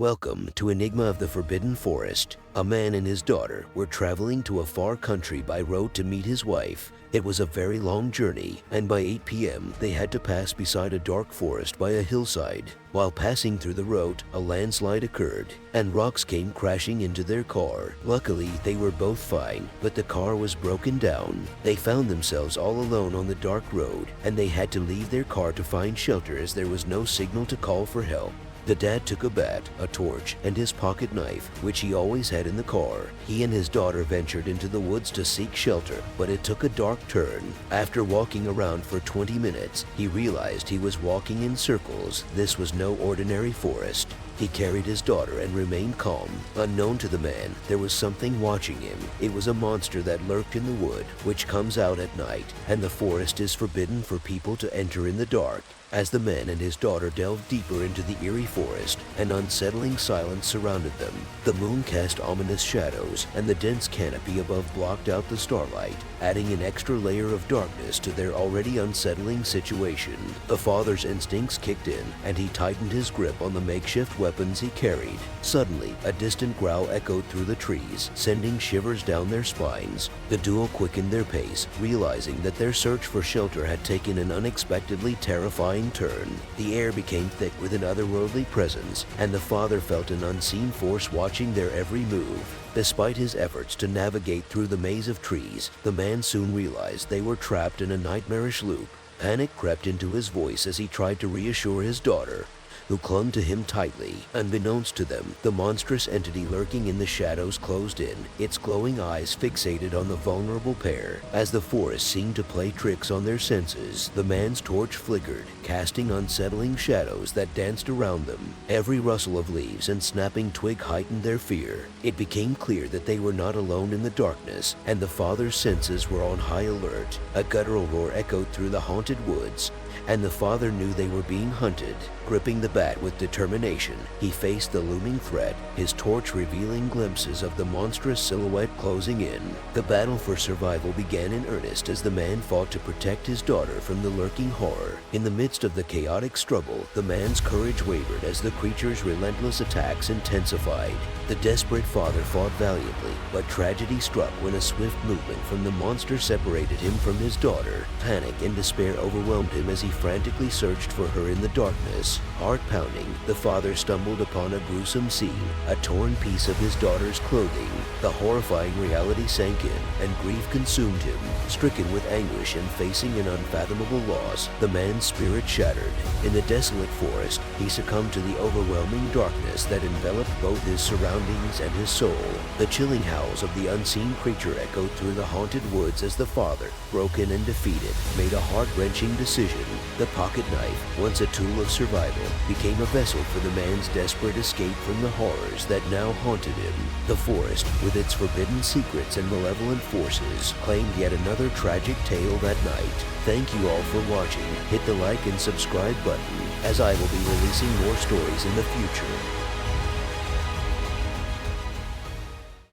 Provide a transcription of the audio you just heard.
Welcome to Enigma of the Forbidden Forest. A man and his daughter were traveling to a far country by road to meet his wife. It was a very long journey, and by 8 p.m. they had to pass beside a dark forest by a hillside. While passing through the road, a landslide occurred, and rocks came crashing into their car. Luckily, they were both fine, but the car was broken down. They found themselves all alone on the dark road, and they had to leave their car to find shelter as there was no signal to call for help. The dad took a bat, a torch, and his pocket knife, which he always had in the car. He and his daughter ventured into the woods to seek shelter, but it took a dark turn. After walking around for 20 minutes, he realized he was walking in circles. This was no ordinary forest. He carried his daughter and remained calm. Unknown to the man, there was something watching him. It was a monster that lurked in the wood, which comes out at night, and the forest is forbidden for people to enter in the dark. As the man and his daughter delved deeper into the eerie forest, an unsettling silence surrounded them. The moon cast ominous shadows, and the dense canopy above blocked out the starlight, adding an extra layer of darkness to their already unsettling situation. The father's instincts kicked in, and he tightened his grip on the makeshift weapons he carried. Suddenly, a distant growl echoed through the trees, sending shivers down their spines. The duo quickened their pace, realizing that their search for shelter had taken an unexpectedly terrifying turn. The air became thick with an otherworldly presence, and the father felt an unseen force watching their every move. Despite his efforts to navigate through the maze of trees, the man soon realized they were trapped in a nightmarish loop. Panic crept into his voice as he tried to reassure his daughter, who clung to him tightly. Unbeknownst to them, the monstrous entity lurking in the shadows closed in, its glowing eyes fixated on the vulnerable pair. As the forest seemed to play tricks on their senses, the man's torch flickered, casting unsettling shadows that danced around them. Every rustle of leaves and snapping twig heightened their fear. It became clear that they were not alone in the darkness, and the father's senses were on high alert. A guttural roar echoed through the haunted woods, and the father knew they were being hunted. Gripping the bat with determination, he faced the looming threat, his torch revealing glimpses of the monstrous silhouette closing in. The battle for survival began in earnest as the man fought to protect his daughter from the lurking horror. In the midst of the chaotic struggle, the man's courage wavered as the creature's relentless attacks intensified. The desperate father fought valiantly, but tragedy struck when a swift movement from the monster separated him from his daughter. Panic and despair overwhelmed him as he frantically searched for her in the darkness. Heart pounding, the father stumbled upon a gruesome scene, a torn piece of his daughter's clothing. The horrifying reality sank in, and grief consumed him. Stricken with anguish and facing an unfathomable loss, the man's spirit shattered. In the desolate forest, he succumbed to the overwhelming darkness that enveloped both his surroundings and his soul. The chilling howls of the unseen creature echoed through the haunted woods as the father, broken and defeated, made a heart-wrenching decision. The pocket knife, once a tool of survival, became a vessel for the man's desperate escape from the horrors that now haunted him. The forest, with its forbidden secrets and malevolent forces, claimed yet another tragic tale that night. Thank you all for watching. Hit the like and subscribe button, as I will be releasing more stories in the future.